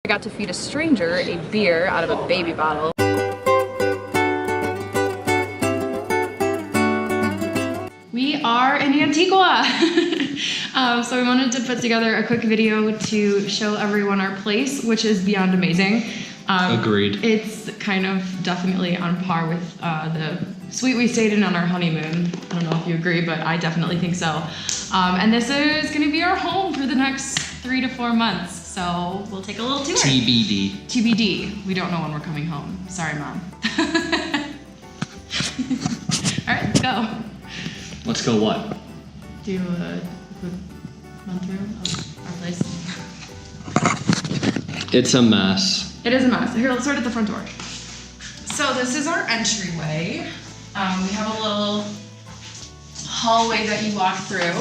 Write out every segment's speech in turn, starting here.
I got to feed a stranger a beer out of a baby bottle. We are in Antigua! So we wanted to put together a quick video to show everyone our place, which is beyond amazing. Agreed. It's kind of definitely on par with the suite we stayed in on our honeymoon. I don't know if you agree, but I definitely think so. And this is gonna be our home for the next 3 to 4 months. So we'll take a little tour. TBD. TBD. We don't know when we're coming home. Sorry, Mom. All right, let's go. Let's go what? Do a quick run through of our place. It's a mess. It is a mess. Here, let's start at the front door. So this is our entryway. We have a little hallway that you walk through.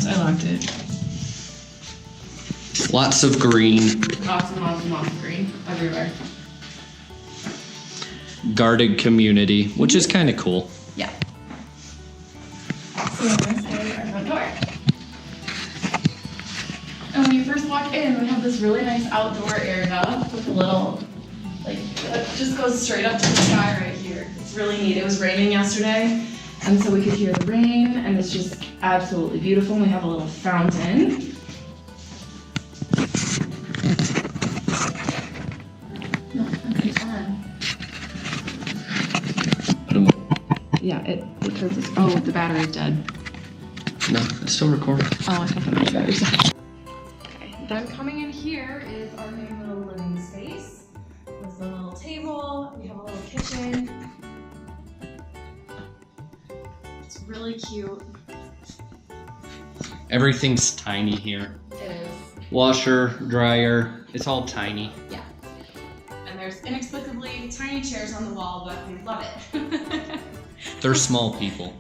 I locked it. Lots of green. Lots of green everywhere. Guarded community, which is kind of cool. Yeah. So this is our front door. And when you first walk in, we have this really nice outdoor area with a little, like, it just goes straight up to the sky right here. It's really neat. It was raining yesterday, and so we could hear the rain, and it's just absolutely beautiful. And we have a little fountain. No, it's on. Yeah, it turns us. Oh, the battery's dead. No, it's still recording. Oh, I thought the battery's dead. Okay, then coming in here is our main little living space. With a little table, we have a little kitchen. It's really cute. Everything's tiny here. It is. Washer, dryer, it's all tiny. Yeah. And there's inexplicably tiny chairs on the wall, but we love it. They're small people.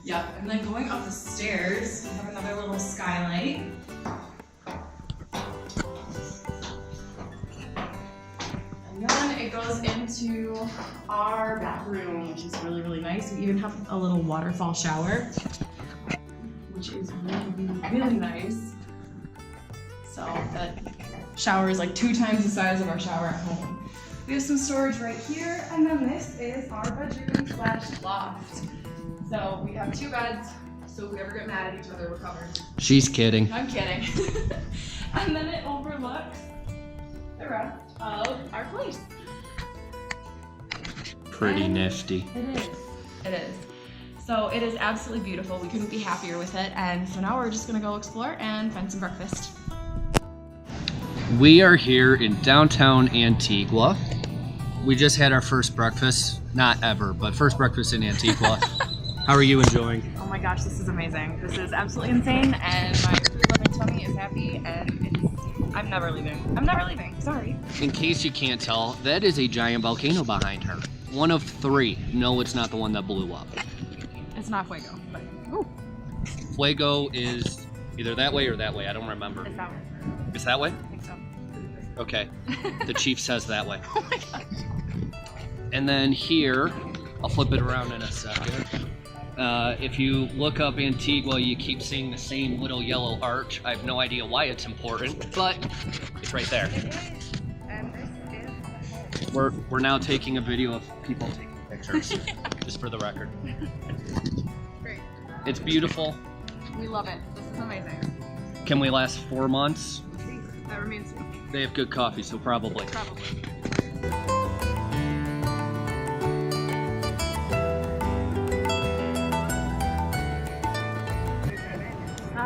Yep, and then going up the stairs, we have another little skylight. And then it goes into our bathroom, which is really, really nice. We even have a little waterfall shower, which is really, really nice. So that shower is like 2 times the size of our shower at home. We have some storage right here, and then this is our bedroom / loft. So we have 2 beds, so if we ever get mad at each other, we're covered. She's kidding. I'm kidding. And then it overlooks the rest of our place. Pretty nifty. It is. It is. So it is absolutely beautiful. We couldn't be happier with it. And so now we're just gonna go explore and find some breakfast. We are here in downtown Antigua. We just had our first breakfast, not ever, but first breakfast in Antigua. How are you enjoying? Oh my gosh, this is amazing. This is absolutely insane, and my 3-11 tummy is happy, and I'm never leaving. I'm never leaving, sorry. In case you can't tell, that is a giant volcano behind her. One of 3. No, it's not the one that blew up. It's not Fuego, but ooh. Fuego is either that way or that way. I don't remember. It's that way. It's that way? I think so. Okay. The chief says that way. Oh my gosh. And then here, I'll flip it around in a second. If you look up Antigua, you keep seeing the same little yellow arch. I have no idea why it's important, but it's right there. It is. And this is We're now taking a video of people taking pictures, just for the record. great. It's beautiful. We love it. This is amazing. Can we last 4 months? That remains to be They have good coffee, so probably. probably.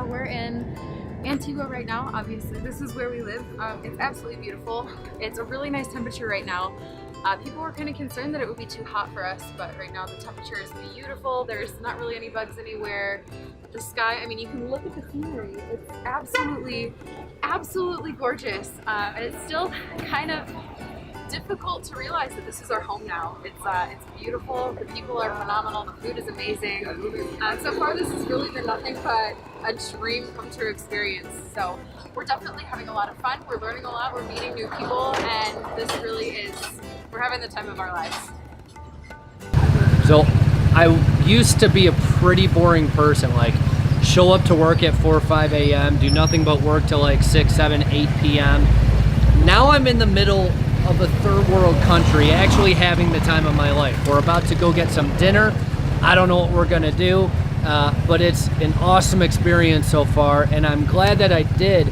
We're in Antigua right now. Obviously, this is where we live. It's absolutely beautiful. It's a really nice temperature right now. People were kind of concerned that it would be too hot for us, but right now the temperature is beautiful. There's not really any bugs anywhere. The sky, I mean, you can look at the scenery. It's absolutely, absolutely gorgeous. And it's still kind of difficult to realize that this is our home now. It's beautiful. The people are phenomenal. The food is amazing. So far, this has really been nothing but a dream come true experience. So we're definitely having a lot of fun. We're learning a lot. We're meeting new people, and this really is, we're having the time of our lives. So I used to be a pretty boring person. Like, show up to work at 4 or 5 a.m., do nothing but work till like 6, 7, 8 p.m. Now I'm in the middle of a third world country, actually having the time of my life. We're about to go get some dinner. I don't know what we're gonna do, but it's an awesome experience so far, and I'm glad that I did.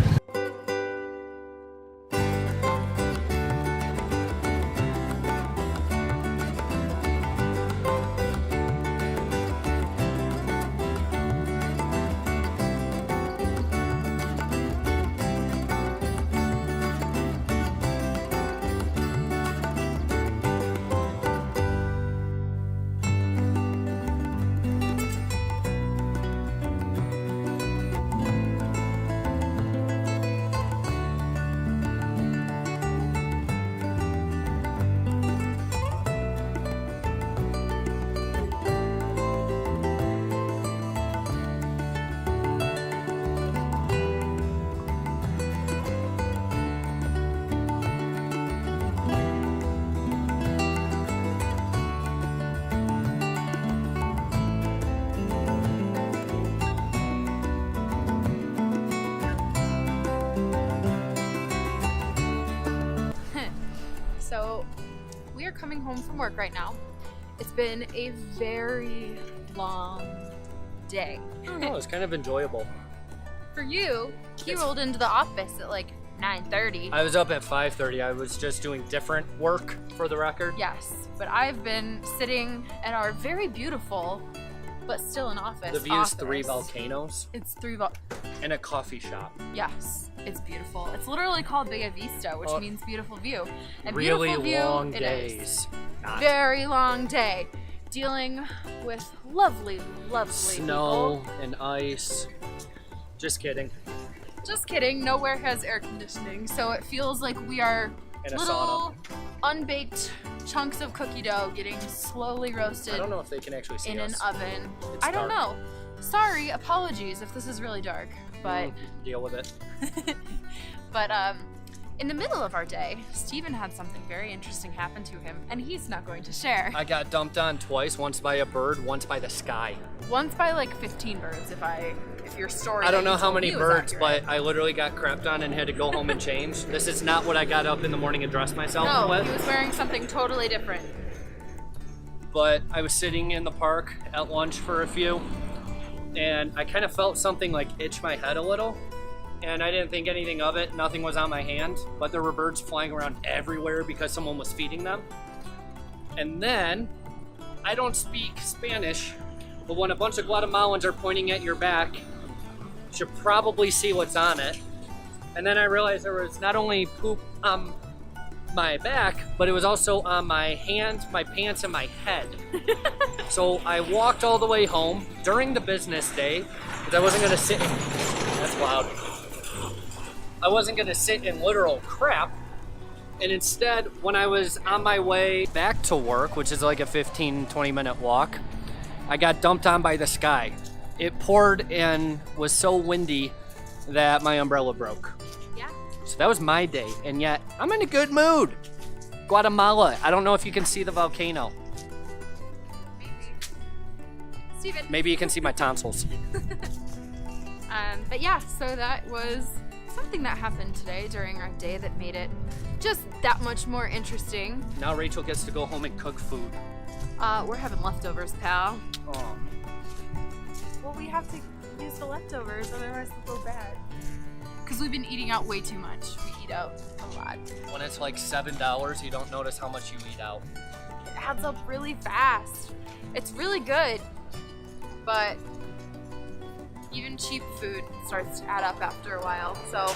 So we are coming home from work right now. It's been a very long day. I don't know, it's kind of enjoyable. For you, he rolled into the office at like 9:30. I was up at 5:30. I was just doing different work, for the record. Yes, but I've been sitting at our very beautiful, but still an office. The view's 3 volcanoes. It's 3 and a coffee shop. Yes, it's beautiful. It's literally called Bella Vista, which means beautiful view. And really beautiful view long it days. is. Not Very long day. Dealing with lovely, lovely snow people. and ice. Just kidding. Just kidding, nowhere has air conditioning, so it feels like we are And a little unbaked chunks of cookie dough getting slowly roasted I don't know if they can actually see in us. an oven. It's I don't dark. know. Sorry, apologies if this is really dark, but Deal with it. but in the middle of our day, Steven had something very interesting happen to him, and he's not going to share. I got dumped on twice, once by a bird, once by the sky. Once by like 15 birds, if your story. I don't that know you how told many me was birds, accurate. but I literally got crapped on and had to go home and change. This is not what I got up in the morning and dressed myself No, with. he was wearing something totally different. But I was sitting in the park at lunch for a few, and I kind of felt something like itch my head a little, and I didn't think anything of it. Nothing was on my hand, but there were birds flying around everywhere because someone was feeding them. And then, I don't speak Spanish, but when a bunch of Guatemalans are pointing at your back, you should probably see what's on it. And then I realized there was not only poop on my back, but it was also on my hand, my pants, and my head. So I walked all the way home during the business day, because I wasn't gonna sit in, that's loud. I wasn't gonna sit in literal crap. And instead, when I was on my way back to work, which is like a 15-20 minute walk, I got dumped on by the sky. It poured and was so windy that my umbrella broke. Yeah. So that was my day, and yet I'm in a good mood. Guatemala. I don't know if you can see the volcano. Maybe. Steven. Maybe you can see my tonsils. But yeah, so that was something that happened today during our day that made it just that much more interesting. Now Rachel gets to go home and cook food. We're having leftovers, pal. Oh. Well, we have to use the leftovers, otherwise they'll go bad. Because we've been eating out way too much. We eat out a lot. When it's like $7, you don't notice how much you eat out. It adds up really fast. It's really good, but even cheap food starts to add up after a while. So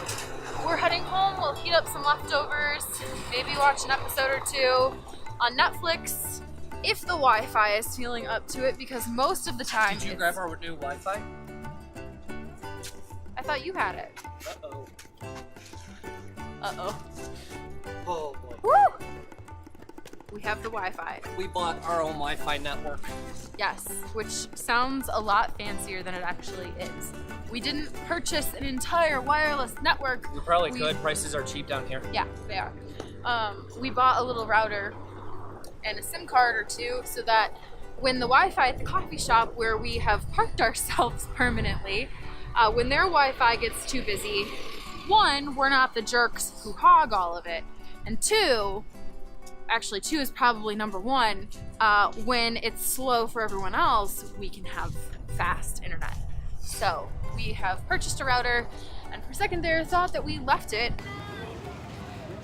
we're heading home. We'll heat up some leftovers, maybe watch an episode or two on Netflix, if the Wi-Fi is feeling up to it, because most of the time Did you grab our new Wi-Fi? I thought you had it. Uh-oh. Uh-oh. Oh boy. Woo! We have the Wi-Fi. We bought our own Wi-Fi network. Yes, which sounds a lot fancier than it actually is. We didn't purchase an entire wireless network. We probably could. Prices are cheap down here. Yeah, they are. We bought a little router and a SIM card or two so that when the Wi-Fi at the coffee shop where we have parked ourselves permanently, when their Wi-Fi gets too busy, one, we're not the jerks who hog all of it, and two, actually two is probably number one, when it's slow for everyone else, we can have fast internet. So we have purchased a router, and for a second there thought that we left it.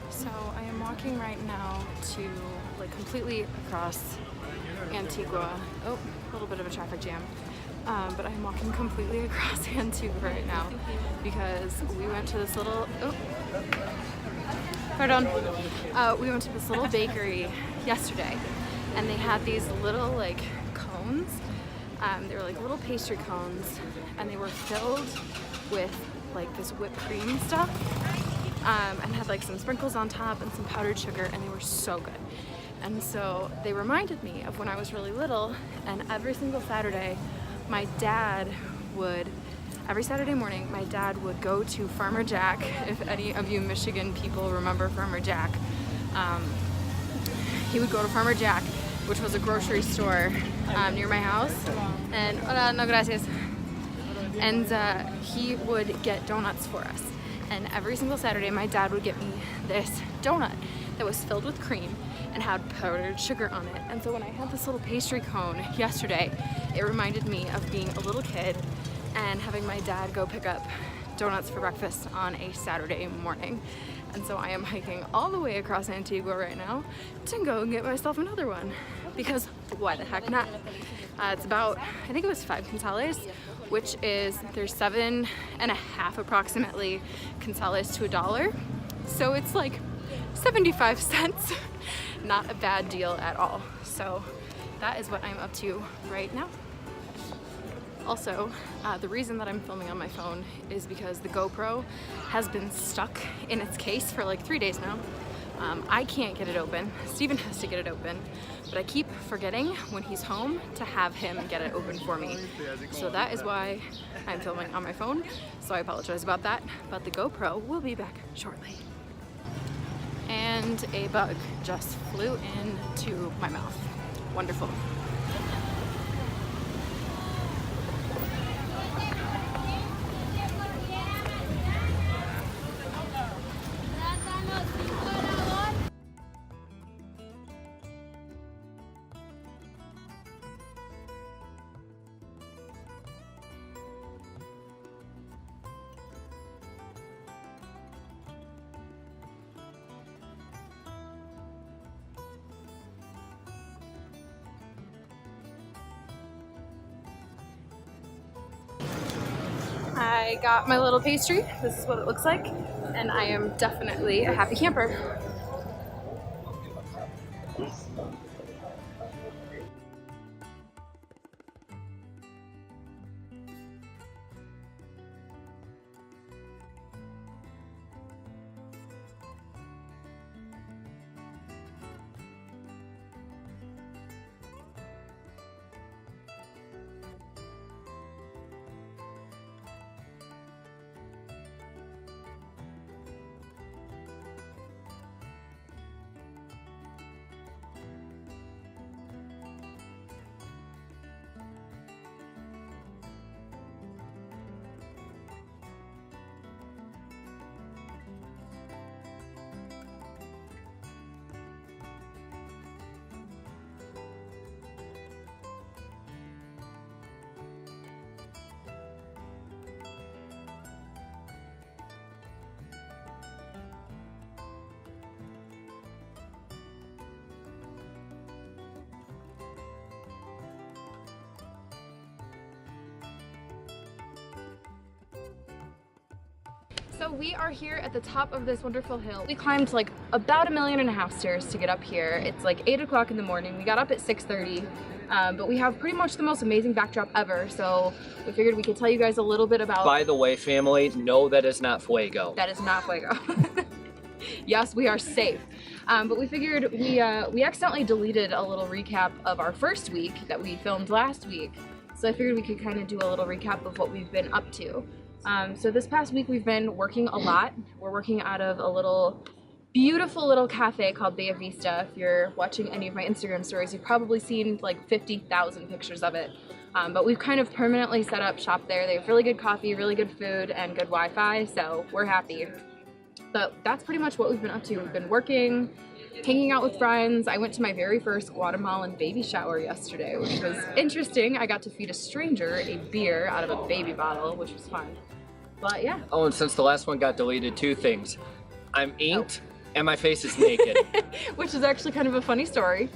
So I am walking right now to like completely across Antigua. Oh, a little bit of a traffic jam. But I'm walking completely across Antigua right now because we went to this little, we went to this little bakery yesterday, and they had these little like cones. They were like little pastry cones, and they were filled with like this whipped cream stuff, and had like some sprinkles on top and some powdered sugar, and they were so good. And so they reminded me of when I was really little, and every single Saturday my dad would, every Saturday morning, my dad would go to Farmer Jack. If any of you Michigan people remember Farmer Jack, he would go to Farmer Jack, which was a grocery store near my house, and hola, no gracias. And he would get donuts for us. And every single Saturday, my dad would get me this donut that was filled with cream and had powdered sugar on it. And so when I had this little pastry cone yesterday, it reminded me of being a little kid and having my dad go pick up donuts for breakfast on a Saturday morning. And so I am hiking all the way across Antigua right now to go and get myself another one, because why the heck not? It's about, I think it was 5 quinzales, which is, there's 7.5 approximately quinzales to $1. So it's like 75 cents. Not a bad deal at all. So that is what I'm up to right now. Also, the reason that I'm filming on my phone is because the GoPro has been stuck in its case for like 3 days now. I can't get it open. Steven has to get it open, but I keep forgetting when he's home to have him get it open for me. So that is why I'm filming on my phone. So I apologize about that, but the GoPro will be back shortly. And a bug just flew into my mouth. Wonderful. I got my little pastry. This is what it looks like, and I am definitely a happy camper. So we are here at the top of this wonderful hill. We climbed like about 1.5 million stairs to get up here. It's like 8 o'clock in the morning. We got up at 6:30, but we have pretty much the most amazing backdrop ever. So we figured we could tell you guys a little bit about. By the way, family, no, that is not Fuego. That is not Fuego. Yes, we are safe. But we figured we accidentally deleted a little recap of our first week that we filmed last week. So I figured we could kind of do a little recap of what we've been up to. So this past week we've been working a lot. We're working out of a little beautiful little cafe called Bella Vista. If you're watching any of my Instagram stories, you've probably seen like 50,000 pictures of it. But we've kind of permanently set up shop there. They have really good coffee, really good food, and good Wi-Fi, so we're happy. But that's pretty much what we've been up to. We've been working, hanging out with friends. I went to my very first Guatemalan baby shower yesterday, which was interesting. I got to feed a stranger a beer out of a baby bottle, which was fun. But yeah. Oh, and since the last one got deleted, 2 things. I'm inked and my face is naked. Which is actually kind of a funny story.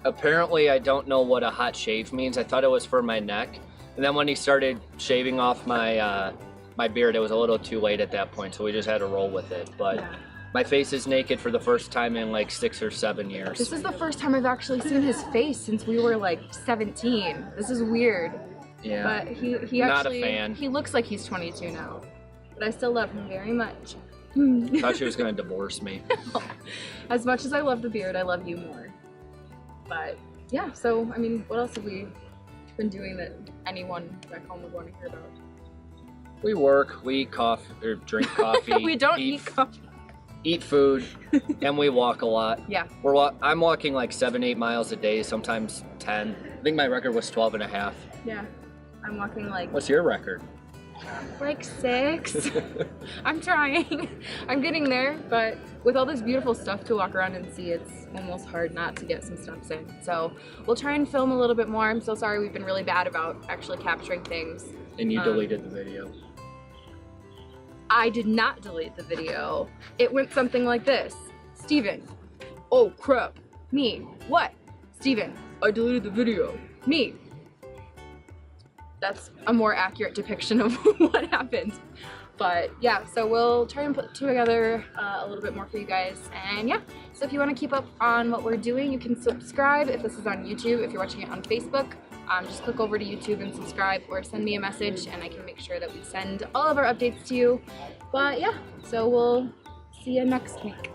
Apparently, I don't know what a hot shave means. I thought it was for my neck. And then when he started shaving off my my beard, it was a little too late at that point, so we just had to roll with it. But yeah. My face is naked for the first time in like 6 or 7 years. This is the first time I've actually seen his face since we were like 17. This is weird. Yeah. But he actually, not a fan. He looks like he's 22 now. But I still love him very much. Thought she was gonna divorce me. As much as I love the beard, I love you more. But yeah, so I mean, what else have we been doing that anyone back home would want to hear about? We work, we eat coffee, or drink coffee. We don't eat coffee. Eat food, and we walk a lot. Yeah. I'm walking like 7-8 miles a day, sometimes 10. I think my record was 12 and a half. Yeah. I'm walking like... What's your record? Like 6. I'm trying. I'm getting there, but with all this beautiful stuff to walk around and see, it's almost hard not to get some steps in. So we'll try and film a little bit more. I'm so sorry we've been really bad about actually capturing things. And you deleted the video. I did not delete the video. It went something like this. Steven. Oh crap. Me. What? Steven. I deleted the video. Me. That's a more accurate depiction of what happened. But yeah, so we'll try and put together a little bit more for you guys. And yeah, so if you want to keep up on what we're doing, you can subscribe if this is on YouTube. If you're watching it on Facebook, just click over to YouTube and subscribe, or send me a message and I can make sure that we send all of our updates to you. But yeah, so we'll see you next week.